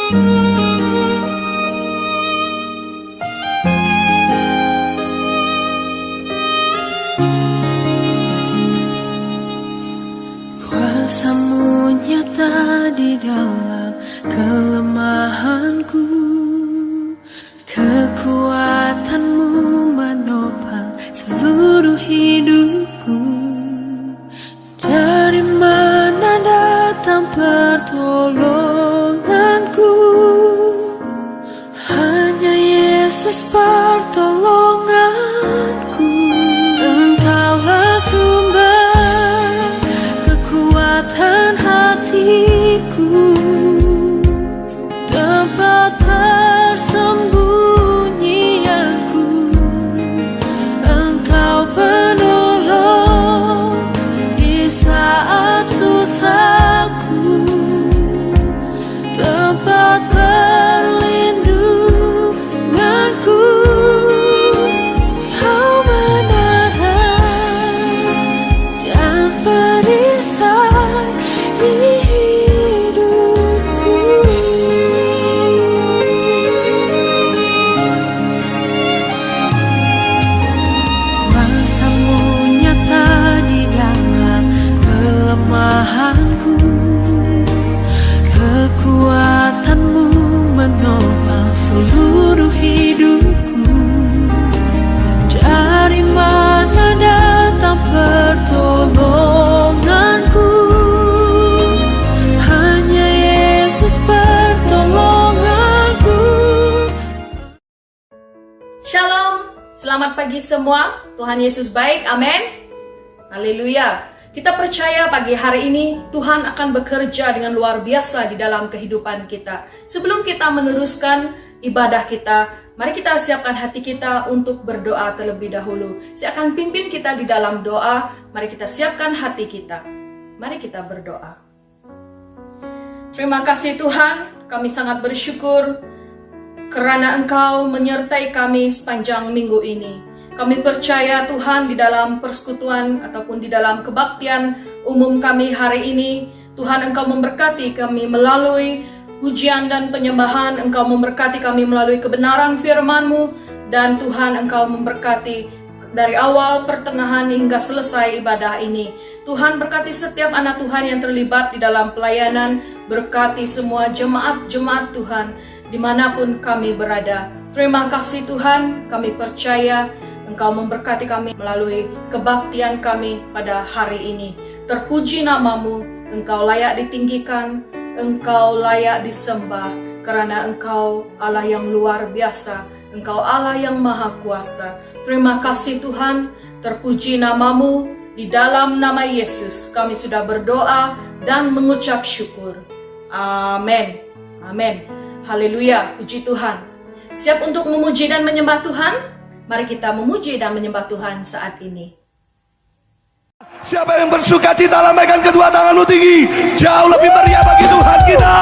Kuasa-Mu nyata di dalam kelemahanku, kekuatan-Mu menopang seluruh hidupku. Dari mana datang pertolonganku? Hanya Yesus pertolonganku. Engkaulah sumber kekuatan hatiku, tempat persembunyianku. Engkau penolong di saat susahku, tempat perlindunganku. Kau menatap dan perisai hidupku. Kuasa-Mu nyata di dalam kelemahanku, kekuatan-Mu menopang seluruh hidupku. Dari mana datang pertolonganku? Hanya Yesus pertolonganku. Shalom, selamat pagi semua. Tuhan Yesus baik, amin. Haleluya. Kita percaya pagi hari ini Tuhan akan bekerja dengan luar biasa di dalam kehidupan kita. Sebelum kita meneruskan ibadah kita, mari kita siapkan hati kita untuk berdoa terlebih dahulu. Saya akan pimpin kita di dalam doa. Mari kita siapkan hati kita. Mari kita berdoa. Terima kasih Tuhan, kami sangat bersyukur karena Engkau menyertai kami sepanjang minggu ini. Kami percaya Tuhan di dalam persekutuan ataupun di dalam kebaktian umum kami hari ini, Tuhan Engkau memberkati kami melalui pujian dan penyembahan, Engkau memberkati kami melalui kebenaran firman-Mu, dan Tuhan Engkau memberkati dari awal, pertengahan hingga selesai ibadah ini. Tuhan berkati setiap anak Tuhan yang terlibat di dalam pelayanan, berkati semua jemaat-jemaat Tuhan dimanapun kami berada. Terima kasih Tuhan, kami percaya Engkau memberkati kami melalui kebaktian kami pada hari ini. Terpuji nama-Mu, Engkau layak ditinggikan, Engkau layak disembah, karena Engkau Allah yang luar biasa, Engkau Allah yang maha kuasa. Terima kasih Tuhan, terpuji nama-Mu, di dalam nama Yesus kami sudah berdoa dan mengucap syukur. Amin. Amin. Haleluya, puji Tuhan. Siap untuk memuji dan menyembah Tuhan? Mari kita memuji dan menyembah Tuhan saat ini. Siapa yang bersuka cita, lambaikan kedua tanganmu tinggi. Jauh lebih meriah bagi Tuhan kita.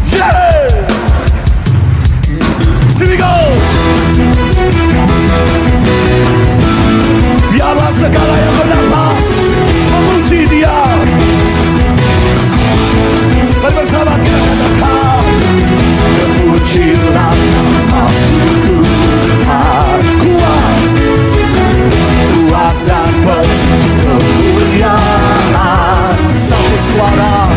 Yeah. Here we go. Biarlah segala yang bernafas memuji Dia. Bersama kita katakan, terpujilah nama-Mu Tuhan. Kuat dan penuh kemuliaan. Satu suara.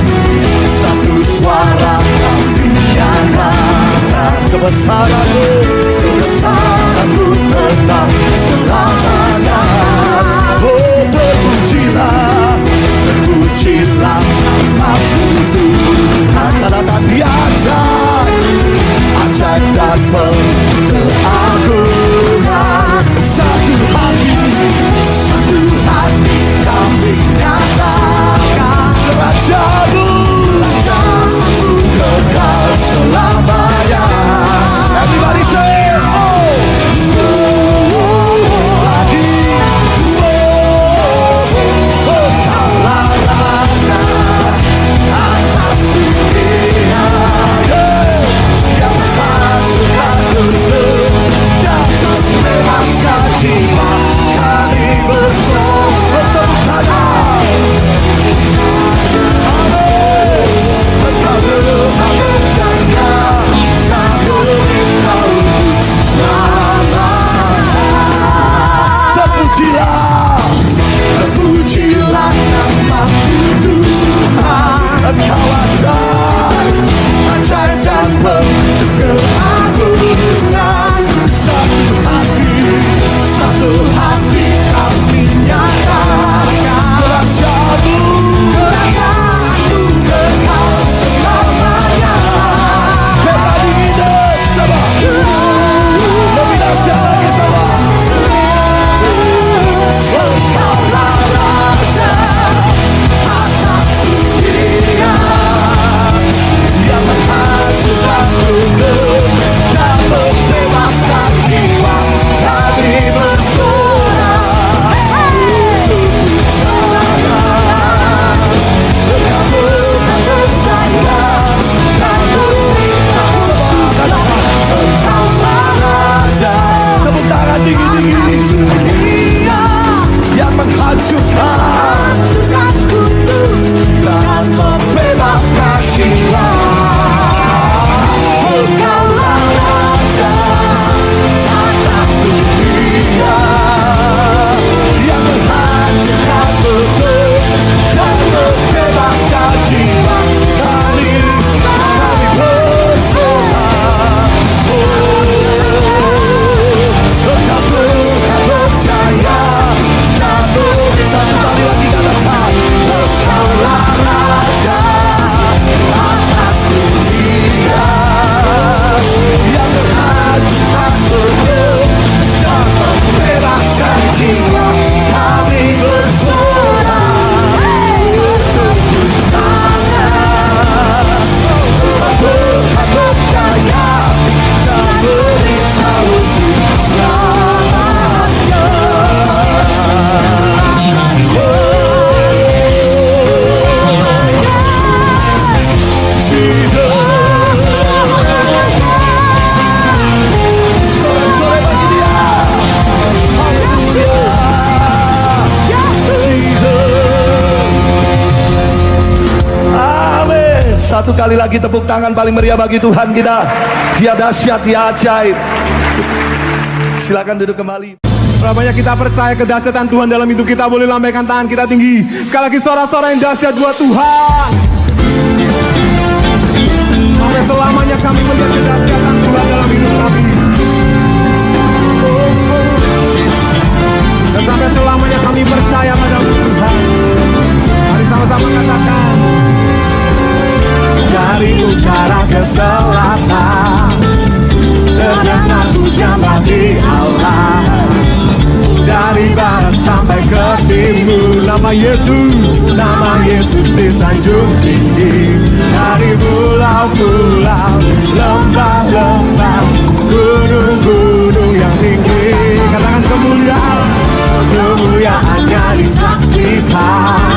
Satu kali lagi tepuk tangan paling meriah bagi Tuhan kita. Dia dahsyat, dia ajaib. Silakan duduk kembali. Berapa banyak kita percaya kedahsyatan Tuhan dalam hidup kita? Boleh lambaikan tangan kita tinggi. Sekali lagi sorak-sorai yang dahsyat buat Tuhan. Sampai selamanya kami melihat kedahsyatan Tuhan dalam hidup kami. Dan sampai selamanya kami percaya padamu Tuhan. Mari sama-sama katakan. Dari utara ke selatan terdengar pujian bagi Allah. Dari barat sampai ke timur, nama Yesus disanjung tinggi. Dari pulau-pulau, lembah-lembah, gunung-gunung yang tinggi. Katakan kemuliaannya disaksikan,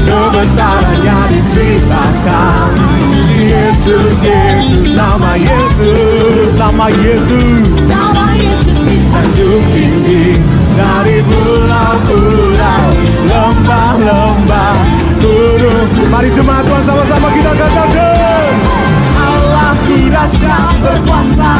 kebesarannya diceritakan. Yesus, nama Yesus disanjung tinggi. Dari pulau-pulau, lembah-lembah, gunung. Mari jemaat Tuhan sama-sama kita katakan. Allahku dahsyat berkuasa,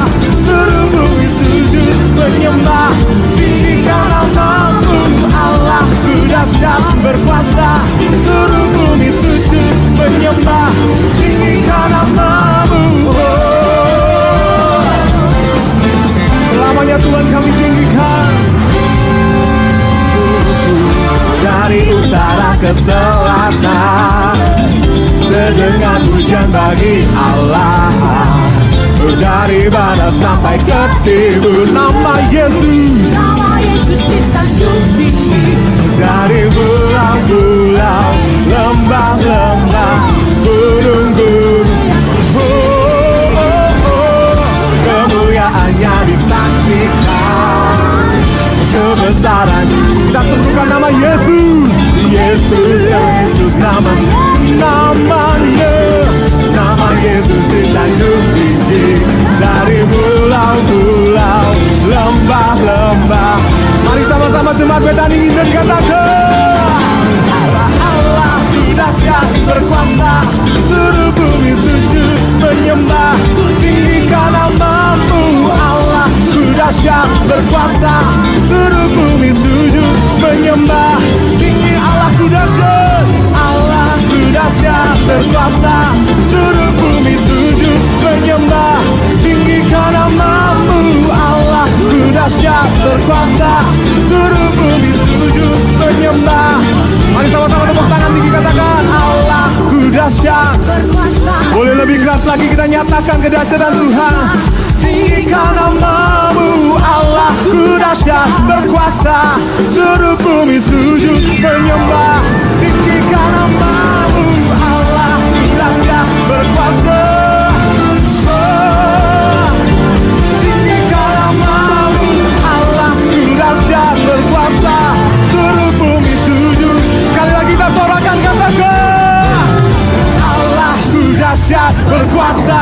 seluruh bumi sujud menyembah. Tinggikan namamu. Allahku dahsyat berkuasa, seluruh bumi sujud menyembah. Tinggikan namamu. Selamanya Tuhan kami tinggikan. Dari utara ke selatan terdengar pujian bagi Allah. Dari barat sampai ke timur, nama Yesus disanjung tinggi. Dari pulau-pulau, lembah-lembah, gunung-gunung, kemuliaannya disaksikan, kebesaran. Kita sebutkan nama Yesus, nama Yesus disanjung tinggi. Dari pulau-pulau, lembah-lembah. Mari sama-sama jemaat Betani ingin katakan. Allah dahsyat berkuasa, seluruh bumi sujud menyembah. Tinggikan namamu. Allah dahsyat berkuasa, seluruh bumi sujud menyembah. Tinggi Allahku dahsyat, Allahku dahsyat berkuasa, seluruh bumi sujud menyembah. Tinggikan namamu. Allahku dahsyat berkuasa, seluruh bumi sujud menyembah. Mari sama-sama tepuk tangan tinggi katakan. Allahku dahsyat berkuasa. Boleh lebih keras lagi kita nyatakan kedahsyatan Tuhan. Tinggikan namamu. Allahku dahsyat berkuasa, seluruh bumi sujud menyembah. Tinggikan namamu. Allahku dahsyat berkuasa. Tinggikan namamu. Allahku dahsyat berkuasa, seluruh bumi sujud. Sekali lagi kita sorakan katakan. Allahku dahsyat berkuasa,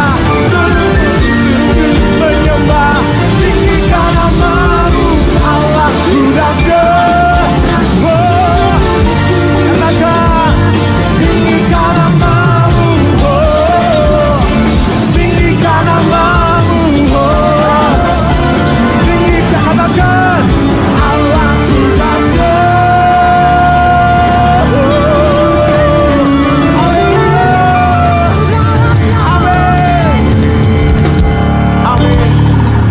seluruh bumi sujud menyembah. Tinggikan namamu. Allahku dahsyat. Katakan. Tinggikan namamu. Tinggikan namamu. Tinggikan, katakan. Allahku dahsyat. Amin. Amin.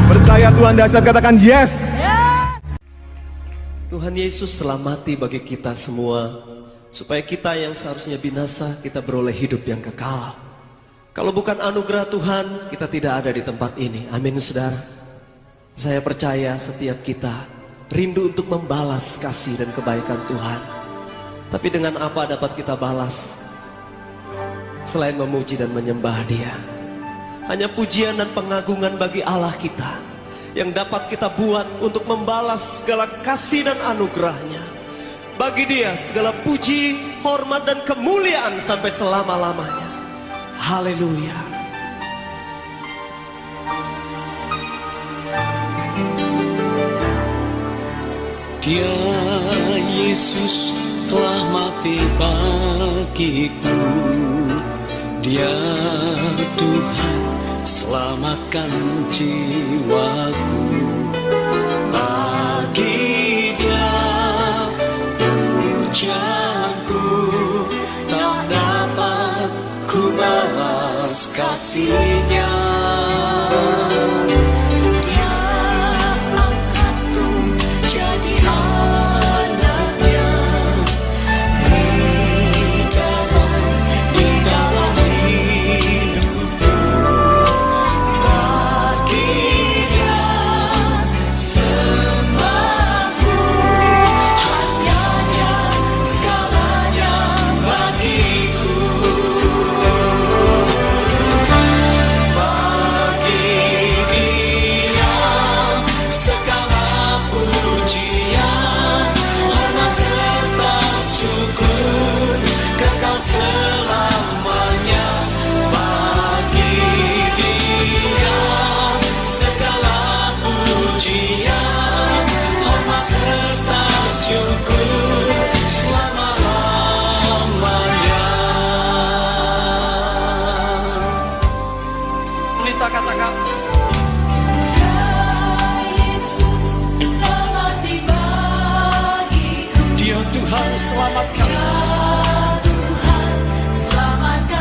Percaya Tuhan dahsyat, katakan yes. Tuhan Yesus telah mati bagi kita semua, supaya kita yang seharusnya binasa, kita beroleh hidup yang kekal. Kalau bukan anugerah Tuhan, kita tidak ada di tempat ini. Amin saudara. Saya percaya setiap kita rindu untuk membalas kasih dan kebaikan Tuhan. Tapi dengan apa dapat kita balas selain memuji dan menyembah Dia? Hanya pujian dan pengagungan bagi Allah kita yang dapat kita buat untuk membalas segala kasih dan anugerahnya. Bagi Dia segala puji, hormat dan kemuliaan sampai selama-lamanya. Haleluya. Dia Yesus telah mati bagiku, Dia Tuhan selamatkan jiwaku. Bagi Dia pujianku tak dapat ku balas kasih-Nya. Dia angkatku jadi anaknya. Di dalam hidupku. Bagi Dia sembahku. Hanya Dia segalanya bagiku. Bagi Dia segala pujian, hormat serta syukur kekal selamanya. Bagi Dia segala pujian, hormat serta syukur selama-lamanya. Pelita katakan, Yesus telah bagiku. Dia Tuhan selamatkan. Tuhan selamatkan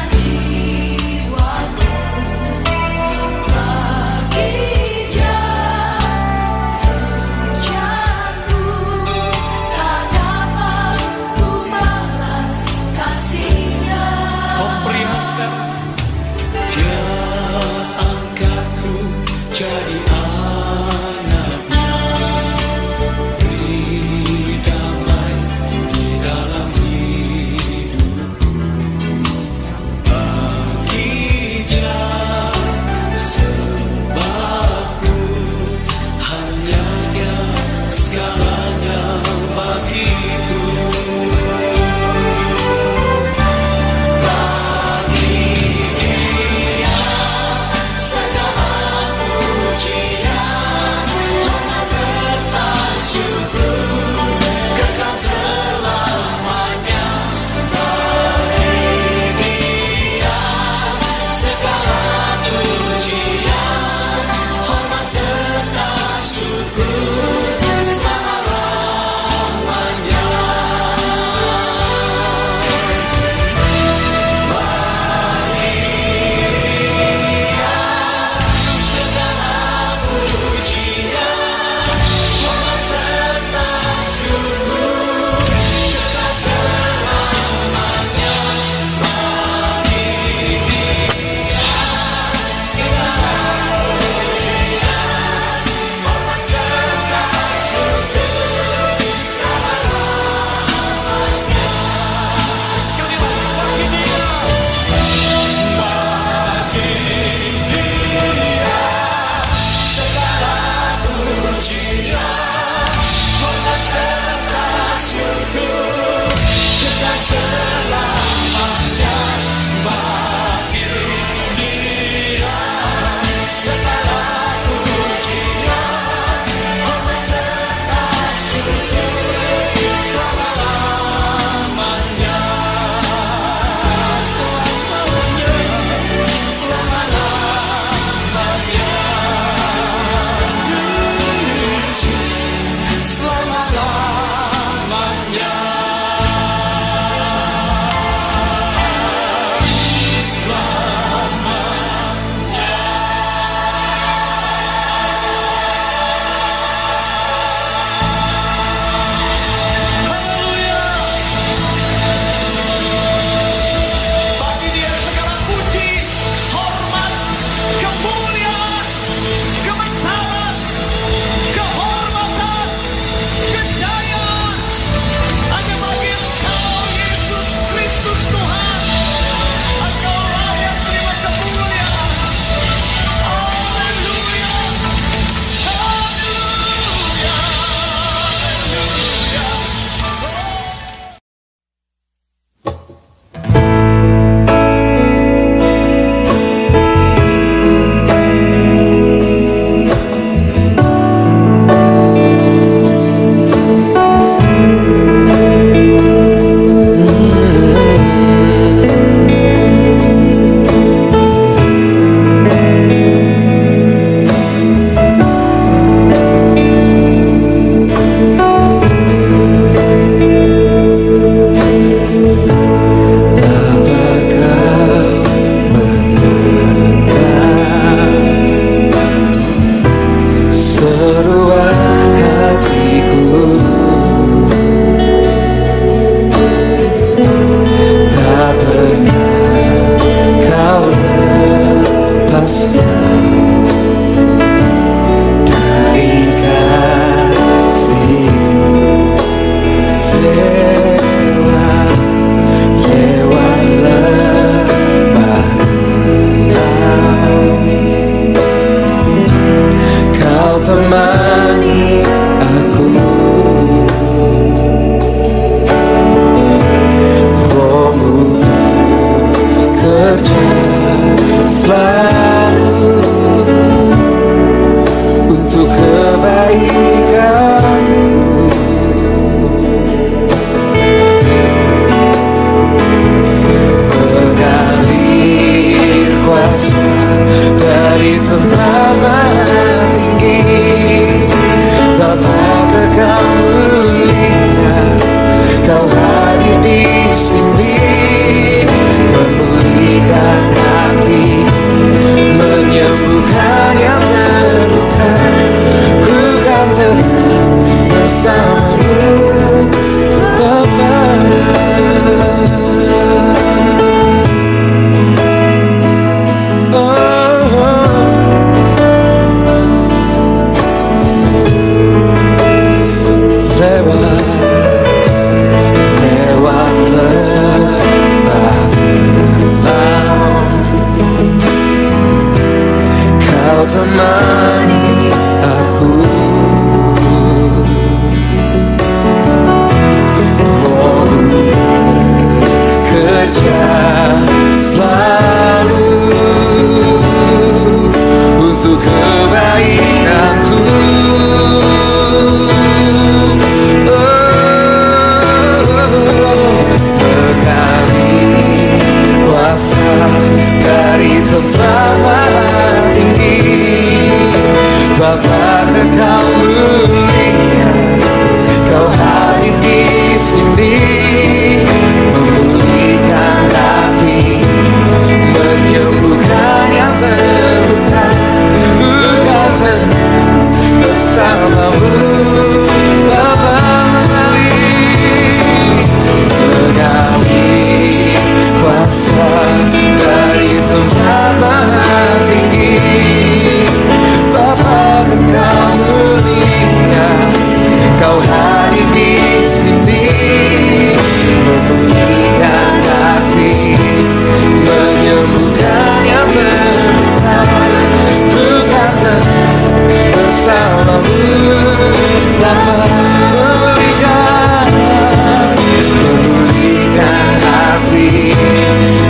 bekerja selalu untuk kebaikanku. Mengalir kuasa dari tempat maha tinggi, Bapa kekal mulia, Kau hadir di sini, memulihkan hati, menyembuhkan yang terluka. Ku kan tenang bersamamu, Bapa. Lewat lembah malam, Kau temani aku. Rohmu kerja selalu untuk kebaikanku. Mengalir kuasa dari tempat maha tinggi, Bapa kekal mulia, Kau hadir di sini, memulihkan hati, menyembuhkan yang terluka. Ku kan tenang bersamamu, Bapa. Mengalir kuasa dari tempat maha tinggi, Bapa kekal mulia, Kau hadir di sini, memulihkan hati, menyembuhkan yang terluka. Ku kan tenang bersamamu, Bapa. Memulihkan hati,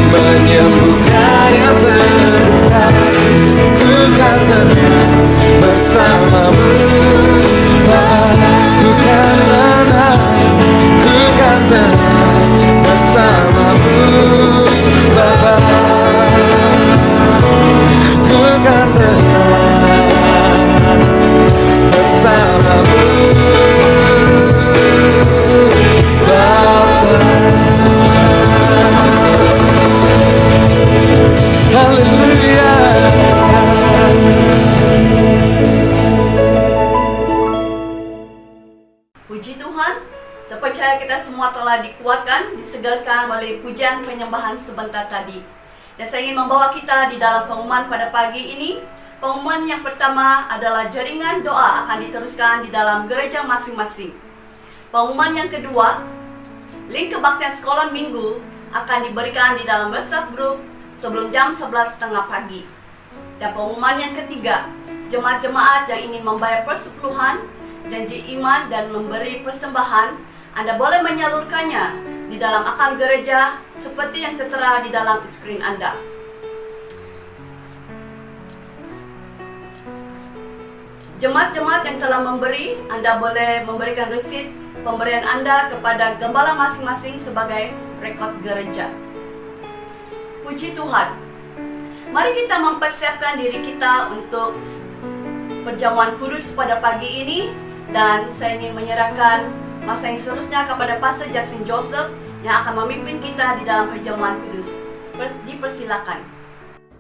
menyembuhkan yang terluka. Ku kan tenang bersamamu, Bapa. Ku kan tenang bersamamu, Bapa. Ku kan tenang bersamamu, Bapa. Haleluya. Puji Tuhan, saya percaya kita semua telah dikuatkan, disegarkan oleh pujian penyembahan sebentar tadi. Dan saya ingin membawa kita di dalam pengumuman pada pagi ini. Pengumuman yang pertama adalah jaringan doa akan diteruskan di dalam gereja masing-masing. Pengumuman yang kedua, link kebaktian sekolah minggu akan diberikan di dalam WhatsApp group sebelum jam 11.30 pagi. Dan pengumuman yang ketiga, jemaat-jemaat yang ingin membayar persepuluhan, janji iman dan memberi persembahan, Anda boleh menyalurkannya di dalam akun gereja seperti yang tertera di dalam skrin Anda. Jemaat-jemaat yang telah memberi, Anda boleh memberikan resit pemberian Anda kepada gembala masing-masing sebagai rekod gereja. Puji Tuhan. Mari kita mempersiapkan diri kita untuk perjamuan kudus pada pagi ini. Dan saya ingin menyerahkan masa yang seterusnya kepada Pastor Justin Joseph yang akan memimpin kita di dalam perjamuan kudus. Dipersilakan.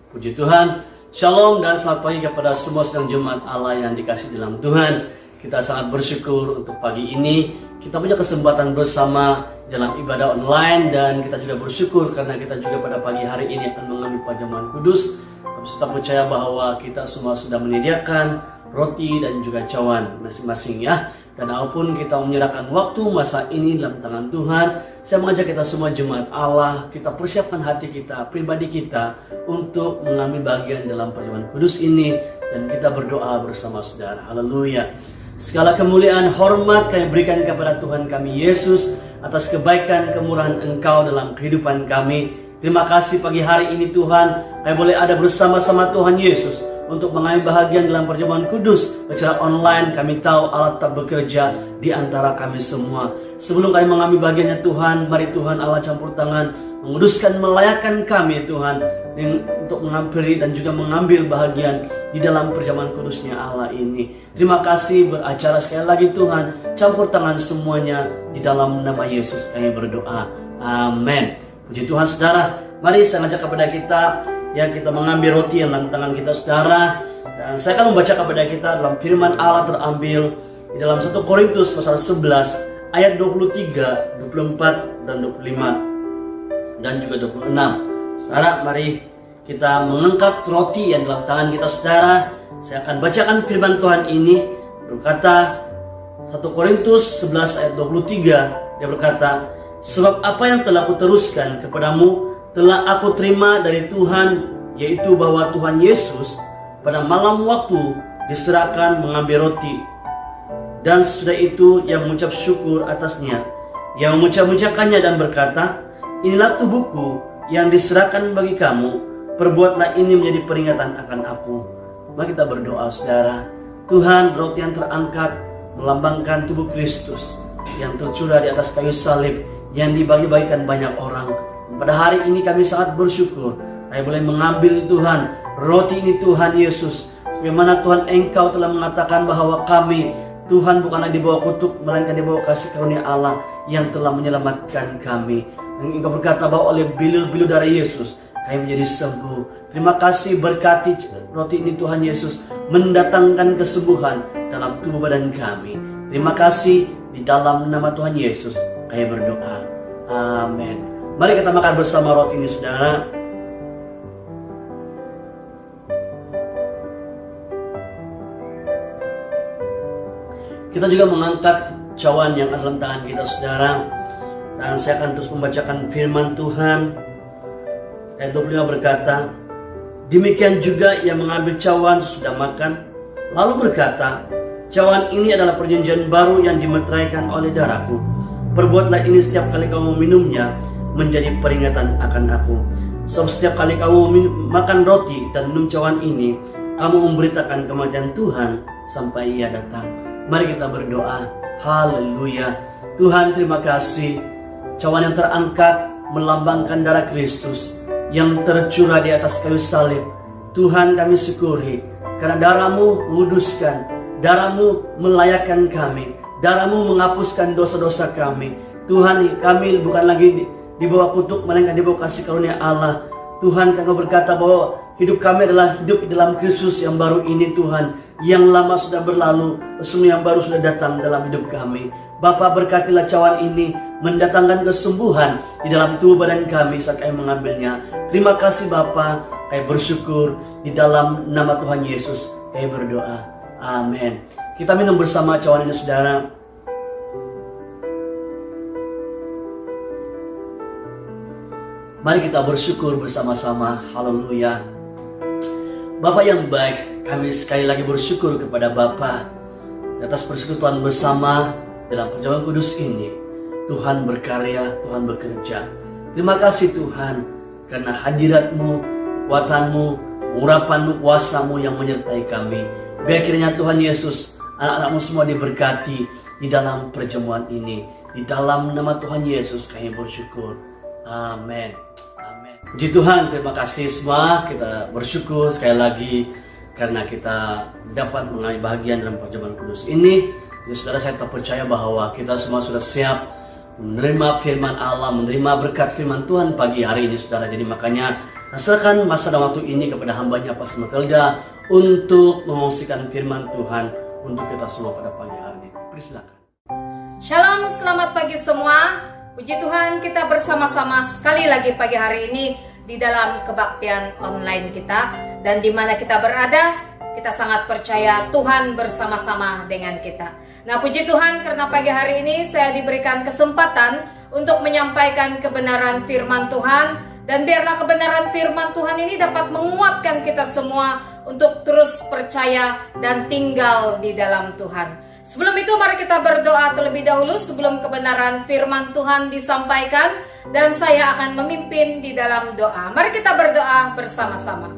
Puji Tuhan. Shalom dan selamat pagi kepada semua sedang jemaat Allah yang dikasih dalam Tuhan. Kita sangat bersyukur untuk pagi ini kita punya kesempatan bersama dalam ibadah online, dan kita juga bersyukur karena kita juga pada pagi hari ini akan mengambil perjamuan kudus. Tapi tetap percaya bahwa kita semua sudah menyediakan roti dan juga cawan masing-masing ya. Dan apapun kita menyerahkan waktu masa ini dalam tangan Tuhan, saya mengajak kita semua jemaat Allah, kita persiapkan hati kita, pribadi kita untuk mengambil bagian dalam perjamuan kudus ini, dan kita berdoa bersama saudara. Haleluya. Segala kemuliaan, hormat kami berikan kepada Tuhan kami Yesus atas kebaikan kemurahan Engkau dalam kehidupan kami. Terima kasih pagi hari ini Tuhan, kami boleh ada bersama-sama Tuhan Yesus untuk mengambil bahagian dalam perjamuan kudus secara online. Kami tahu Allah tetap bekerja di antara kami semua. Sebelum kami mengambil bagiannya Tuhan, mari Tuhan Allah campur tangan, menguduskan, melayakkan kami Tuhan untuk mengampiri dan juga mengambil bahagian di dalam perjamuan kudusnya Allah ini. Terima kasih beracara sekali lagi Tuhan, campur tangan semuanya di dalam nama Yesus kami berdoa. Amin. Puji Tuhan saudara, mari saya ngajak kepada kita ya, kita mengambil roti yang dalam tangan kita saudara. Dan saya akan membaca kepada kita dalam firman Allah terambil di dalam 1 Korintus pasal 11 ayat 23, 24 dan 25 dan juga 26. Saudara, mari kita mengangkat roti yang dalam tangan kita saudara. Saya akan bacakan firman Tuhan ini, berkata 1 Korintus 11 ayat 23, dia berkata, sebab apa yang telah kuteruskan kepadamu telah aku terima dari Tuhan, yaitu bahwa Tuhan Yesus pada malam waktu diserahkan mengambil roti, dan sesudah itu ia mengucap syukur atasnya, ia mengucap-ucapkannya dan berkata, inilah tubuhku yang diserahkan bagi kamu, perbuatlah ini menjadi peringatan akan aku. Mari kita berdoa saudara. Tuhan, roti yang terangkat melambangkan tubuh Kristus yang tercurah di atas kayu salib, yang dibagi-bagikan banyak orang. Pada hari ini kami sangat bersyukur kami boleh mengambil Tuhan roti ini Tuhan Yesus, sebagaimana Tuhan Engkau telah mengatakan bahwa kami Tuhan bukanlah di bawah kutuk, melainkan di bawah kasih karunia Allah yang telah menyelamatkan kami. Dan Engkau berkata bahwa oleh bilur-bilur darah Yesus kami menjadi sembuh. Terima kasih, berkati roti ini Tuhan Yesus mendatangkan kesembuhan dalam tubuh badan kami. Terima kasih, di dalam nama Tuhan Yesus kami berdoa. Amin. Mari kita makan bersama roti ini saudara. Kita juga mengangkat cawan yang ada dalam tangan kita saudara. Dan saya akan terus membacakan firman Tuhan. Ayat 25 berkata, demikian juga ia mengambil cawan sesudah makan, lalu berkata, cawan ini adalah perjanjian baru yang dimeteraikan oleh darahku. Perbuatlah ini setiap kali kamu meminumnya, menjadi peringatan akan aku. Sebab setiap kali kamu makan roti dan minum cawan ini, kamu memberitakan kematian Tuhan sampai ia datang. Mari kita berdoa. Haleluya. Tuhan, terima kasih. Cawan yang terangkat melambangkan darah Kristus yang tercurah di atas kayu salib. Tuhan, kami syukuri karena darah-Mu menguduskan, darah-Mu melayakkan kami, darah-Mu menghapuskan dosa-dosa kami. Tuhan, kami bukan lagi di bawah kutuk, melainkan di bawah kasih karunia Allah. Tuhan, kami berkata bahwa hidup kami adalah hidup di dalam Kristus yang baru ini Tuhan. Yang lama sudah berlalu, semua yang baru sudah datang dalam hidup kami. Bapa, berkatilah cawan ini mendatangkan kesembuhan di dalam tubuh badan kami saat kami mengambilnya. Terima kasih Bapa, kami bersyukur di dalam nama Tuhan Yesus kami berdoa. Amin. Kita minum bersama cawan ini saudara. Mari kita bersyukur bersama-sama. Haleluya. Bapa yang baik, kami sekali lagi bersyukur kepada Bapa atas persekutuan bersama dalam perjamuan kudus ini. Tuhan berkarya, Tuhan bekerja. Terima kasih Tuhan, karena hadirat-Mu, kuatan-Mu, urapan-Mu, kuasa-Mu yang menyertai kami. Biar kiranya Tuhan Yesus, anak-anak-Mu semua diberkati di dalam perjamuan ini. Di dalam nama Tuhan Yesus kami bersyukur. Amin. Amin. Puji Tuhan, terima kasih semua. Kita bersyukur sekali lagi karena kita dapat mengambil bagian dalam perjamuan kudus ini. Jadi saudara, saya tak percaya bahwa kita semua sudah siap menerima firman Allah, menerima berkat firman Tuhan pagi hari ini saudara. Jadi makanya serahkan masa dan waktu ini kepada hambanya Pastor Matilda untuk mengungsikan firman Tuhan untuk kita semua pada pagi hari ini. Persilakan. Shalom, selamat pagi semua. Puji Tuhan, kita bersama-sama sekali lagi pagi hari ini di dalam kebaktian online kita. Dan di mana kita berada, kita sangat percaya Tuhan bersama-sama dengan kita. Nah, puji Tuhan karena pagi hari ini saya diberikan kesempatan untuk menyampaikan kebenaran firman Tuhan. Dan biarlah kebenaran firman Tuhan ini dapat menguatkan kita semua untuk terus percaya dan tinggal di dalam Tuhan. Sebelum itu mari kita berdoa terlebih dahulu sebelum kebenaran firman Tuhan disampaikan. dan saya akan memimpin di dalam doa. Mari kita berdoa bersama-sama.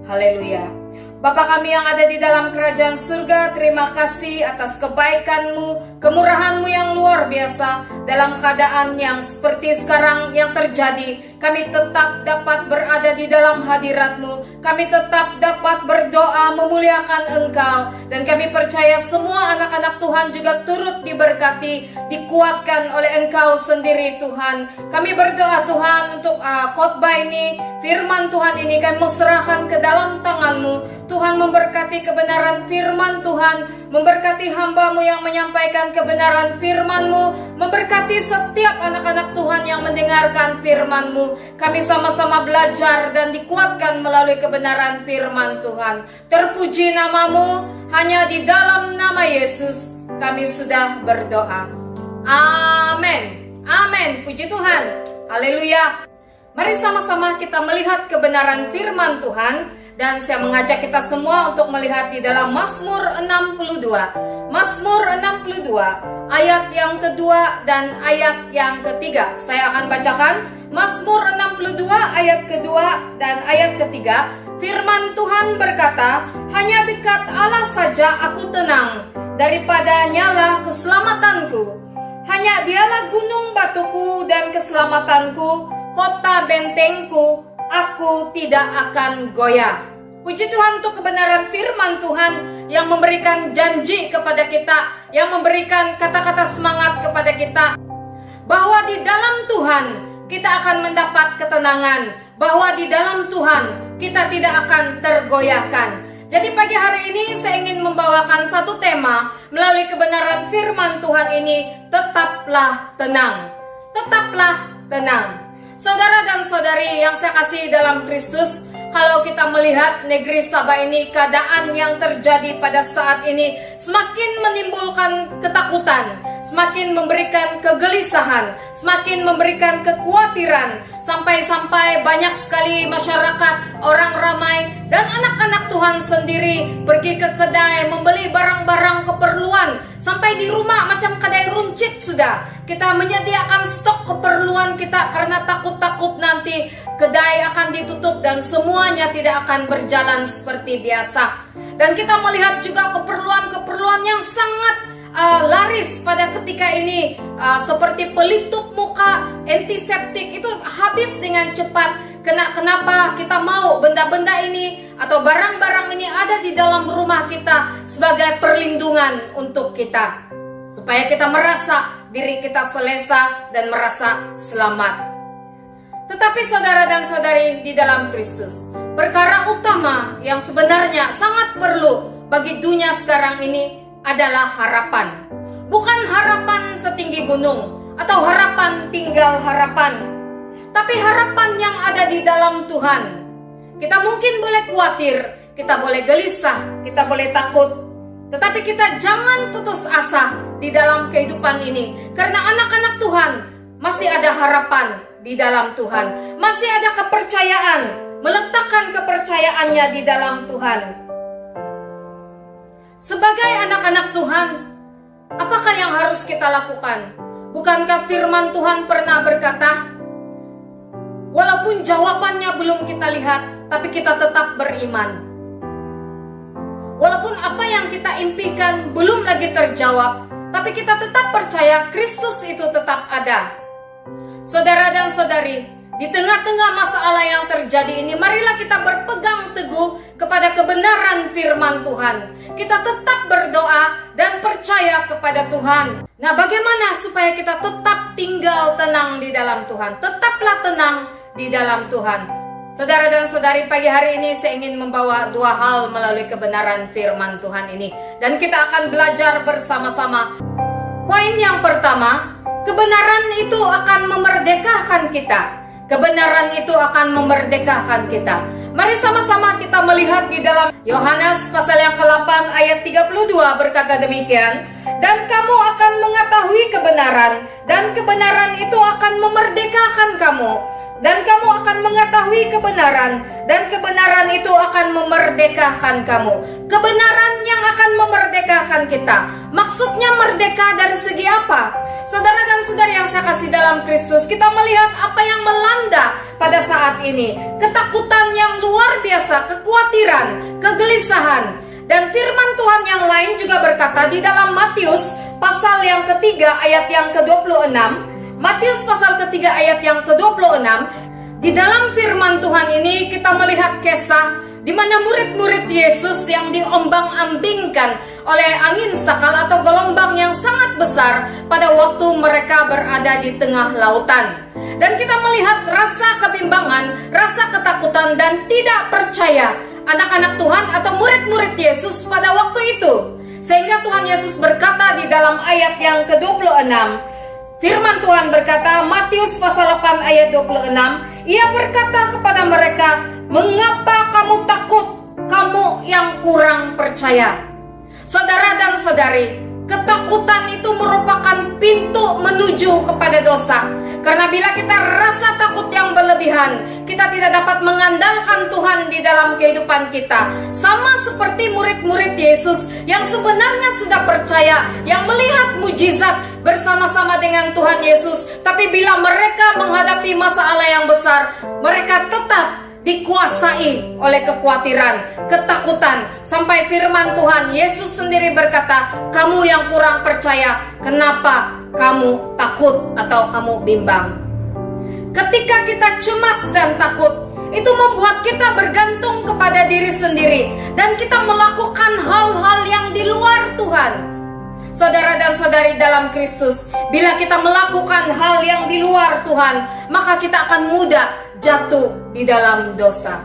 Haleluya. Bapa kami yang ada di dalam kerajaan surga, terima kasih atas kebaikan-Mu, kemurahan-Mu yang luar biasa. Dalam keadaan yang seperti sekarang yang terjadi, kami tetap dapat berada di dalam hadirat-Mu. Kami tetap dapat berdoa memuliakan Engkau. Dan kami percaya semua anak-anak Tuhan juga turut diberkati, dikuatkan oleh Engkau sendiri Tuhan. Kami berdoa Tuhan untuk khotbah ini, firman Tuhan ini kami mau serahkan ke dalam tangan-Mu. Tuhan memberkati kebenaran firman Tuhan, memberkati hamba-Mu yang menyampaikan kebenaran firman-Mu, memberkati setiap anak-anak Tuhan yang mendengarkan firman-Mu. Kami sama-sama belajar dan dikuatkan melalui kebenaran firman Tuhan. Terpuji nama-Mu, hanya di dalam nama Yesus kami sudah berdoa. Amin. Amin. Puji Tuhan. Haleluya. Mari sama-sama kita melihat kebenaran firman Tuhan. Dan saya mengajak kita semua untuk melihat di dalam Mazmur 62. Mazmur 62, ayat yang kedua dan ayat yang ketiga. Saya akan bacakan Mazmur 62, ayat kedua dan ayat ketiga. Firman Tuhan berkata, hanya dekat Allah saja aku tenang, daripadanya lah keselamatanku. Hanya Dialah gunung batuku dan keselamatanku, kota bentengku, aku tidak akan goyah. Puji Tuhan untuk kebenaran firman Tuhan yang memberikan janji kepada kita, yang memberikan kata-kata semangat kepada kita, bahwa di dalam Tuhan kita akan mendapat ketenangan, bahwa di dalam Tuhan kita tidak akan tergoyahkan. Jadi pagi hari ini saya ingin membawakan satu tema melalui kebenaran firman Tuhan ini, tetaplah tenang. Tetaplah tenang. Saudara dan saudari yang saya kasih dalam Kristus, kalau kita melihat negeri Sabah ini, keadaan yang terjadi pada saat ini semakin menimbulkan ketakutan, semakin memberikan kegelisahan, semakin memberikan kekhawatiran, sampai-sampai banyak sekali masyarakat, orang ramai, dan anak-anak Tuhan sendiri pergi ke kedai membeli barang-barang keperluan, sampai di rumah macam kedai runcit sudah. Kita menyediakan stok keperluan kita karena takut-takut nanti kedai akan ditutup dan semuanya tidak akan berjalan seperti biasa. Dan kita melihat juga keperluan-keperluan yang sangat laris pada ketika ini, seperti pelitup muka, antiseptik itu habis dengan cepat. Kenapa kita mau benda-benda ini atau barang-barang ini ada di dalam rumah kita sebagai perlindungan untuk kita, supaya kita merasa diri kita selesa dan merasa selamat. Tetapi saudara dan saudari di dalam Kristus, perkara utama yang sebenarnya sangat perlu bagi dunia sekarang ini adalah harapan. Bukan harapan setinggi gunung atau harapan tinggal harapan, tapi harapan yang ada di dalam Tuhan. Kita mungkin boleh khawatir, kita boleh gelisah, kita boleh takut, tetapi kita jangan putus asa di dalam kehidupan ini, karena anak-anak Tuhan masih ada harapan di dalam Tuhan, masih ada kepercayaan, meletakkan kepercayaannya di dalam Tuhan. Sebagai anak-anak Tuhan, apakah yang harus kita lakukan? Bukankah firman Tuhan pernah berkata, walaupun jawabannya belum kita lihat, tapi kita tetap beriman. Walaupun apa yang kita impikan belum lagi terjawab, tapi kita tetap percaya Kristus itu tetap ada. Saudara dan saudari, di tengah-tengah masalah yang terjadi ini, marilah kita berpegang teguh kepada kebenaran firman Tuhan. Kita tetap berdoa dan percaya kepada Tuhan. Nah, bagaimana supaya kita tetap tinggal tenang di dalam Tuhan? Tetaplah tenang di dalam Tuhan. Saudara dan saudari, pagi hari ini saya ingin membawa dua hal melalui kebenaran firman Tuhan ini. Dan kita akan belajar bersama-sama. Poin yang pertama, kebenaran itu akan memerdekakan kita. Kebenaran itu akan memerdekakan kita. Mari sama-sama kita melihat di dalam Yohanes pasal yang ke-8 ayat 32 berkata demikian. Dan kamu akan mengetahui kebenaran, dan kebenaran itu akan memerdekakan kamu. Dan kamu akan mengetahui kebenaran, dan kebenaran itu akan memerdekakan kamu. Kebenaran yang akan memerdekakan kita. Maksudnya merdeka dari segi apa? Saudara dan saudari yang saya kasih dalam Kristus, kita melihat apa yang melanda pada saat ini. Ketakutan yang luar biasa, kekhawatiran, kegelisahan. Dan firman Tuhan yang lain juga berkata di dalam Matius pasal yang ketiga ayat yang ke-26. Matius pasal ketiga ayat yang ke-26. Di dalam firman Tuhan ini kita melihat kisah di mana murid-murid Yesus yang diombang-ambingkan oleh angin sakal atau gelombang yang sangat besar pada waktu mereka berada di tengah lautan. Dan kita melihat rasa kebimbangan, rasa ketakutan dan tidak percaya anak-anak Tuhan atau murid-murid Yesus pada waktu itu. Sehingga Tuhan Yesus berkata di dalam ayat yang ke-26, firman Tuhan berkata, Matius pasal 8 ayat 26, Ia berkata kepada mereka, mengapa kamu takut, kamu yang kurang percaya? Saudara dan saudari, ketakutan itu merupakan pintu menuju kepada dosa. Karena bila kita rasa takut yang berlebihan, kita tidak dapat mengandalkan Tuhan di dalam kehidupan kita. Sama seperti murid-murid Yesus yang sebenarnya sudah percaya, yang melihat mujizat bersama-sama dengan Tuhan Yesus. Tapi bila mereka menghadapi masalah yang besar, mereka tetap dikuasai oleh kekhawatiran, ketakutan. Sampai firman Tuhan Yesus sendiri berkata, kamu yang kurang percaya, kenapa kamu takut atau kamu bimbang? Ketika kita cemas dan takut, itu membuat kita bergantung kepada diri sendiri dan kita melakukan hal-hal yang di luar Tuhan. Saudara dan saudari dalam Kristus, bila kita melakukan hal yang di luar Tuhan, maka kita akan mudah jatuh di dalam dosa.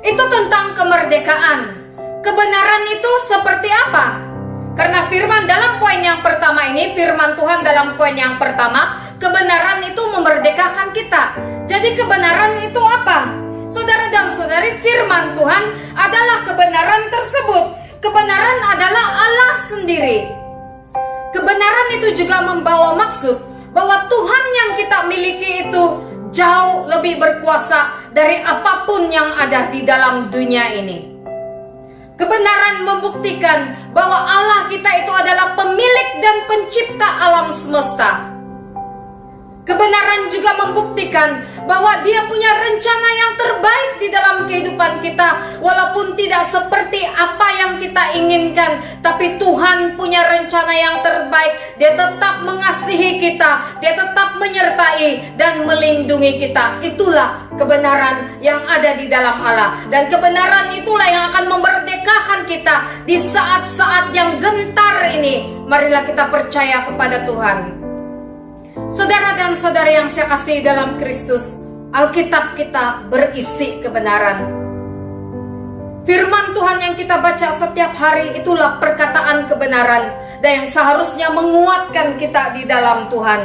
Itu tentang kemerdekaan. Kebenaran itu seperti apa? Karena firman dalam poin yang pertama ini, firman Tuhan dalam poin yang pertama, kebenaran itu memerdekakan kita. Jadi kebenaran itu apa? Saudara dan saudari, firman Tuhan adalah kebenaran tersebut. Kebenaran adalah Allah sendiri. Kebenaran itu juga membawa maksud bahwa Tuhan yang kita miliki itu jauh lebih berkuasa dari apapun yang ada di dalam dunia ini. Kebenaran membuktikan bahwa Allah kita itu adalah pemilik dan pencipta alam semesta. Kebenaran juga membuktikan bahwa Dia punya rencana yang terbaik di dalam kehidupan kita. Walaupun tidak seperti apa yang kita inginkan, tapi Tuhan punya rencana yang terbaik. Dia tetap mengasihi kita, Dia tetap menyertai dan melindungi kita. Itulah kebenaran yang ada di dalam Allah. Dan kebenaran itulah yang akan memerdekakan kita di saat-saat yang gentar ini. Marilah kita percaya kepada Tuhan. Saudara dan saudari yang saya kasih dalam Kristus, Alkitab kita berisi kebenaran. Firman Tuhan yang kita baca setiap hari itulah perkataan kebenaran dan yang seharusnya menguatkan kita di dalam Tuhan.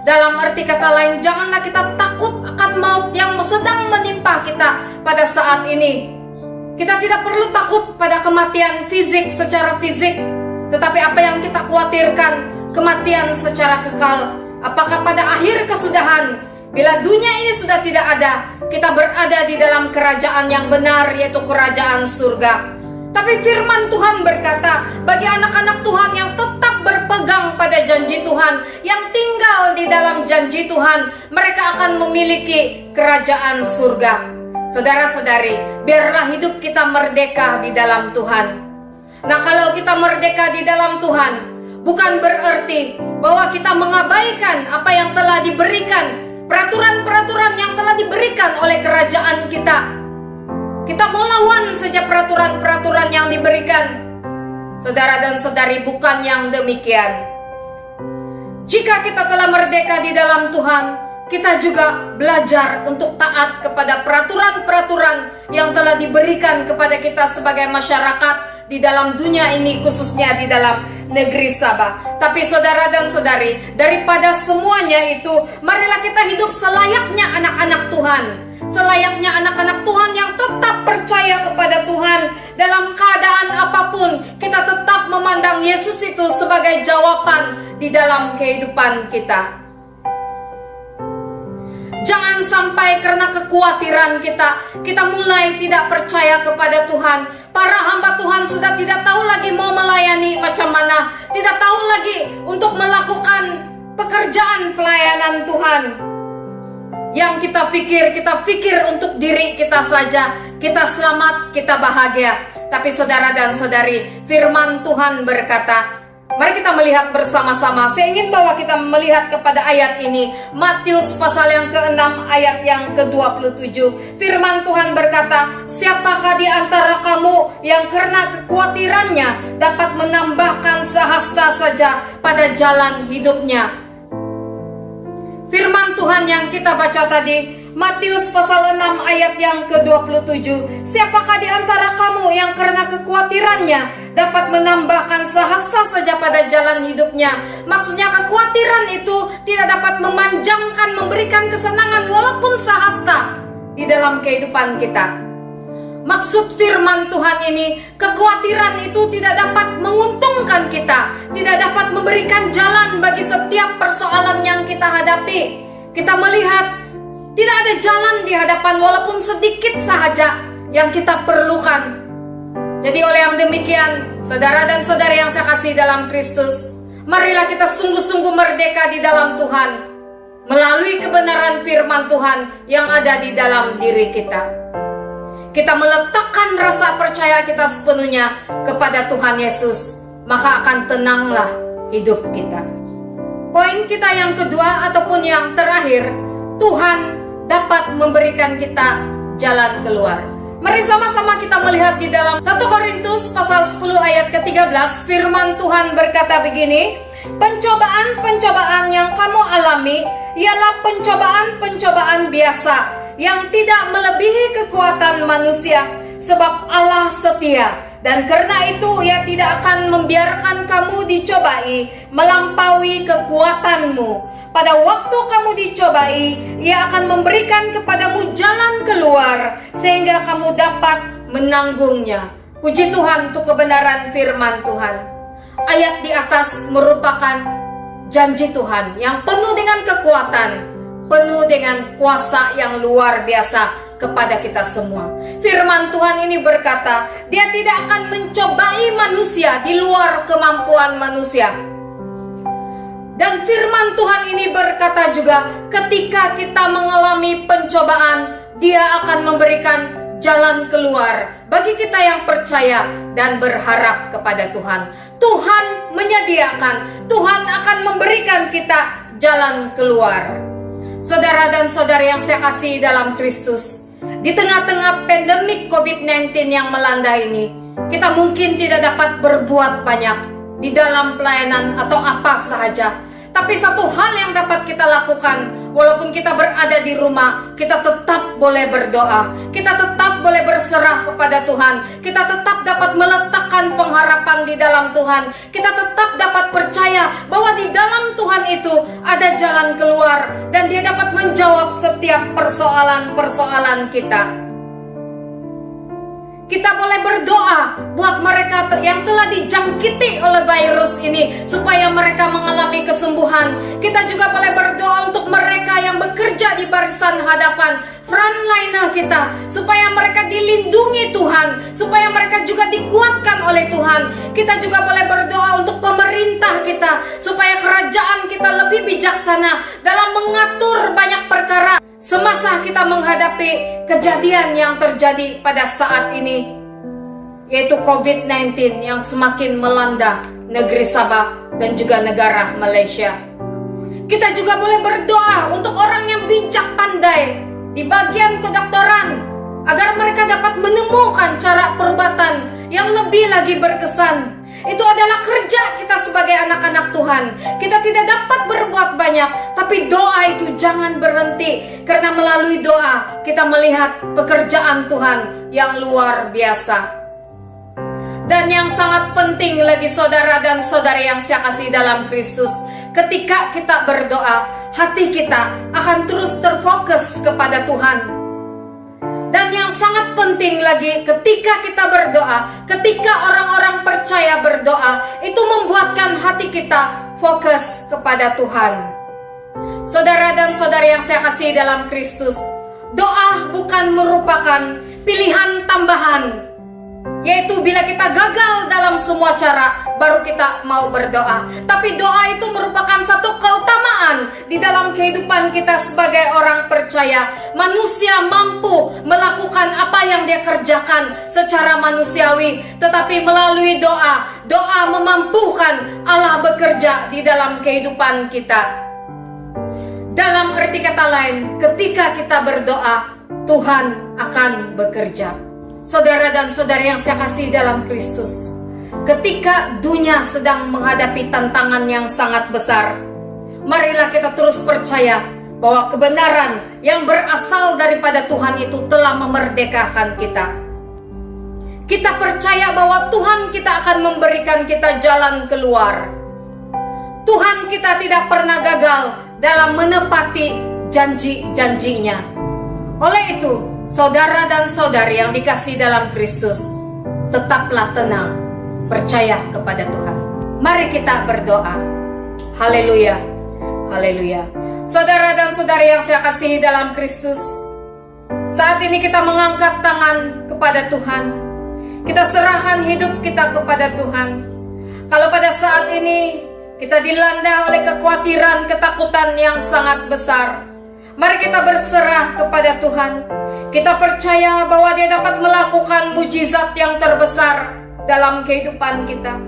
Dalam arti kata lain, janganlah kita takut akan maut yang sedang menimpa kita pada saat ini. Kita tidak perlu takut pada kematian fisik secara fisik, tetapi apa yang kita khawatirkan, kematian secara kekal. Apakah pada akhir kesudahan, bila dunia ini sudah tidak ada, kita berada di dalam kerajaan yang benar, yaitu kerajaan surga. Tapi firman Tuhan berkata, bagi anak-anak Tuhan yang tetap berpegang pada janji Tuhan, yang tinggal di dalam janji Tuhan, mereka akan memiliki kerajaan surga. Saudara-saudari, biarlah hidup kita merdeka di dalam Tuhan. Nah, kalau kita merdeka di dalam Tuhan, bukan berarti bahwa kita mengabaikan apa yang telah diberikan, peraturan-peraturan yang telah diberikan oleh kerajaan kita. Kita melawan saja peraturan-peraturan yang diberikan. Saudara dan saudari, bukan yang demikian. Jika kita telah merdeka di dalam Tuhan, kita juga belajar untuk taat kepada peraturan-peraturan yang telah diberikan kepada kita sebagai masyarakat di dalam dunia ini, khususnya di dalam negeri Sabah. Tapi saudara dan saudari, daripada semuanya itu, marilah kita hidup selayaknya anak-anak Tuhan. Selayaknya anak-anak Tuhan yang tetap percaya kepada Tuhan. Dalam keadaan apapun, kita tetap memandang Yesus itu sebagai jawaban di dalam kehidupan kita. Jangan sampai karena kekhawatiran kita mulai tidak percaya kepada Tuhan. Para hamba Tuhan sudah tidak tahu lagi mau melayani macam mana, tidak tahu lagi untuk melakukan pekerjaan pelayanan Tuhan. Yang kita pikir untuk diri kita saja, kita selamat, kita bahagia. Tapi saudara dan saudari, firman Tuhan berkata, mari kita melihat bersama-sama. Saya ingin bawa kita melihat kepada ayat ini, Matius pasal yang ke-6 ayat yang ke-27. Firman Tuhan berkata, siapakah di antara kamu yang karena kekhawatirannya dapat menambahkan sehasta saja pada jalan hidupnya? Firman Tuhan yang kita baca tadi, Matius pasal 6 ayat yang ke-27. Siapakah di antara kamu yang karena kekhawatirannya dapat menambahkan sehasta saja pada jalan hidupnya? Maksudnya kekhawatiran itu tidak dapat memanjangkan, memberikan kesenangan walaupun sehasta di dalam kehidupan kita. Maksud firman Tuhan ini, kekhawatiran itu tidak dapat menguntungkan kita, tidak dapat memberikan jalan bagi setiap persoalan yang kita hadapi. Kita melihat tidak ada jalan di hadapan walaupun sedikit sahaja yang kita perlukan. Jadi oleh yang demikian, saudara dan saudari yang saya kasih dalam Kristus, marilah kita sungguh-sungguh merdeka di dalam Tuhan melalui kebenaran firman Tuhan yang ada di dalam diri kita. Kita meletakkan rasa percaya kita sepenuhnya kepada Tuhan Yesus, maka akan tenanglah hidup kita. Poin kita yang kedua ataupun yang terakhir, Tuhan dapat memberikan kita jalan keluar. Mari sama-sama kita melihat di dalam 1 Korintus pasal 10 ayat ke-13, firman Tuhan berkata begini, pencobaan-pencobaan yang kamu alami ialah pencobaan-pencobaan biasa yang tidak melebihi kekuatan manusia, sebab Allah setia, dan karena itu Ia tidak akan membiarkan kamu dicobai melampaui kekuatanmu. Pada waktu kamu dicobai, Ia akan memberikan kepadamu jalan keluar sehingga kamu dapat menanggungnya. Puji Tuhan untuk kebenaran firman Tuhan. Ayat di atas merupakan janji Tuhan yang penuh dengan kekuatan, penuh dengan kuasa yang luar biasa kepada kita semua. Firman Tuhan ini berkata, Dia tidak akan mencobai manusia di luar kemampuan manusia. Dan firman Tuhan ini berkata juga, ketika kita mengalami pencobaan, Dia akan memberikan jalan keluar bagi kita yang percaya dan berharap kepada Tuhan. Tuhan menyediakan, Tuhan akan memberikan kita jalan keluar. Saudara dan saudari yang saya kasih dalam Kristus, di tengah-tengah pandemik COVID-19 yang melanda ini, kita mungkin tidak dapat berbuat banyak di dalam pelayanan atau apa sahaja. Tapi satu hal yang dapat kita lakukan, walaupun kita berada di rumah, kita tetap boleh berdoa, kita tetap boleh berserah kepada Tuhan, kita tetap dapat meletakkan pengharapan di dalam Tuhan, kita tetap dapat percaya bahwa di dalam Tuhan itu ada jalan keluar, dan Dia dapat menjawab setiap persoalan-persoalan kita. Kita boleh berdoa buat mereka yang telah dijangkiti oleh virus ini supaya mereka mengalami kesembuhan. Kita juga boleh berdoa untuk mereka yang bekerja di barisan hadapan, frontliner kita, supaya mereka dilindungi Tuhan, supaya mereka juga dikuatkan oleh Tuhan. Kita juga boleh berdoa untuk pemerintah kita, supaya kerajaan kita lebih bijaksana dalam mengatur banyak perkara semasa kita menghadapi kejadian yang terjadi pada saat ini, yaitu COVID-19 yang semakin melanda negeri Sabah dan juga negara Malaysia. Kita juga boleh berdoa untuk orang yang bijak pandai di bagian kedokteran, agar mereka dapat menemukan cara perubatan yang lebih lagi berkesan. Itu adalah kerja kita sebagai anak-anak Tuhan. Kita tidak dapat berbuat banyak, tapi doa itu jangan berhenti, karena melalui doa kita melihat pekerjaan Tuhan yang luar biasa. Dan yang sangat penting lagi saudara dan saudari yang saya kasih dalam Kristus, ketika kita berdoa, hati kita akan terus terfokus kepada Tuhan. Dan yang sangat penting lagi, ketika kita berdoa, ketika orang-orang percaya berdoa, itu membuatkan hati kita fokus kepada Tuhan. Saudara dan saudari yang saya kasih dalam Kristus, doa bukan merupakan pilihan tambahan Yaitu bila kita gagal dalam semua cara, baru kita mau berdoa. Tapi doa itu merupakan satu keutamaan di dalam kehidupan kita sebagai orang percaya. Manusia mampu melakukan apa yang dia kerjakan secara manusiawi, tetapi melalui doa, doa memampukan Allah bekerja di dalam kehidupan kita. Dalam arti kata lain, ketika kita berdoa, Tuhan akan bekerja. Saudara dan saudari yang saya kasih dalam Kristus, ketika dunia sedang menghadapi tantangan yang sangat besar, marilah kita terus percaya bahwa kebenaran yang berasal daripada Tuhan itu telah memerdekakan kita. Kita percaya bahwa Tuhan kita akan memberikan kita jalan keluar. Tuhan kita tidak pernah gagal dalam menepati janji-janjinya. Oleh itu, saudara dan saudari yang dikasihi dalam Kristus, tetaplah tenang, percaya kepada Tuhan. Mari kita berdoa. Haleluya, haleluya. Saudara dan saudari yang saya kasihi dalam Kristus, saat ini kita mengangkat tangan kepada Tuhan. Kita serahkan hidup kita kepada Tuhan. Kalau pada saat ini kita dilanda oleh kekhawatiran, ketakutan yang sangat besar, mari kita berserah kepada Tuhan. Kita percaya bahwa Dia dapat melakukan mujizat yang terbesar dalam kehidupan kita.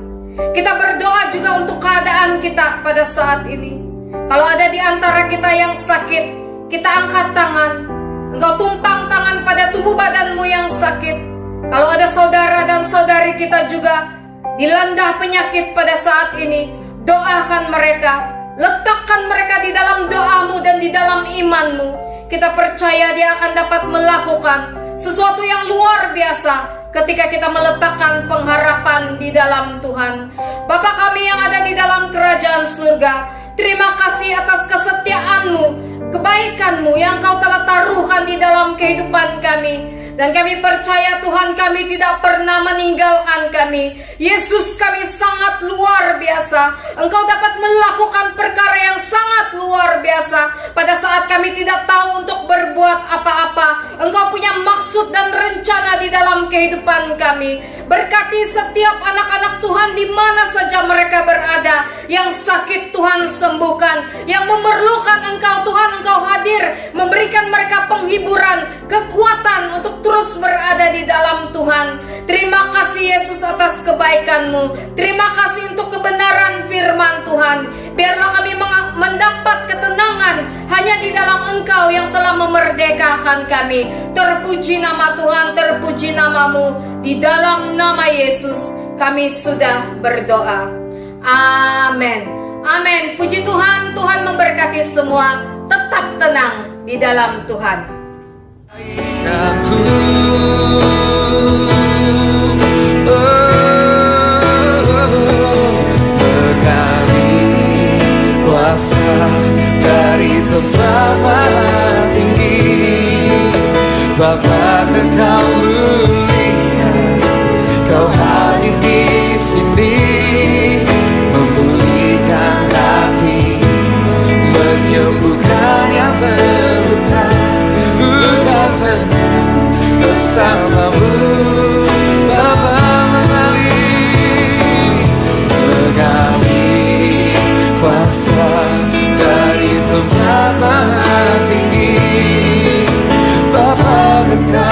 Kita berdoa juga untuk keadaan kita pada saat ini. Kalau ada di antara kita yang sakit, kita angkat tangan. Engkau tumpang tangan pada tubuh badanmu yang sakit. Kalau ada saudara dan saudari kita juga dilanda penyakit pada saat ini, doakan mereka. Letakkan mereka di dalam doamu dan di dalam imanmu. Kita percaya Dia akan dapat melakukan sesuatu yang luar biasa ketika kita meletakkan pengharapan di dalam Tuhan. Bapa kami yang ada di dalam kerajaan surga, terima kasih atas kesetiaan-Mu, kebaikan-Mu yang Kau telah taruhkan di dalam kehidupan kami. Dan kami percaya Tuhan, kami tidak pernah meninggalkan kami. Yesus, kami sangat luar biasa. Engkau dapat melakukan perkara yang sangat luar biasa pada saat kami tidak tahu untuk berbuat apa-apa. Engkau punya maksud dan rencana di dalam kehidupan kami. Berkati setiap anak-anak Tuhan di mana saja mereka berada. Yang sakit Tuhan sembuhkan, yang memerlukan Engkau Tuhan, Engkau hadir, memberikan mereka penghiburan, kekuatan untuk terus berada di dalam Tuhan. Terima kasih Yesus atas kebaikan-Mu. Terima kasih untuk kebenaran firman Tuhan. Biarlah kami mendapat ketenangan hanya di dalam Engkau yang telah memerdekakan kami. Terpuji nama Tuhan, terpuji nama-Mu. Di dalam nama Yesus kami sudah berdoa. Amin. Amin. Puji Tuhan, Tuhan memberkati semua. Tetap tenang di dalam Tuhan. Berkali kuasa dari tempat maha tinggi, Bapa kekal mulia, Kau hadir di sini, memulihkan hati, menyembuhkan yang terluka. Ku tenang bersamamu, Bapa mengalir, menggali kuasa dari tempat maha tinggi, Bapa kekal.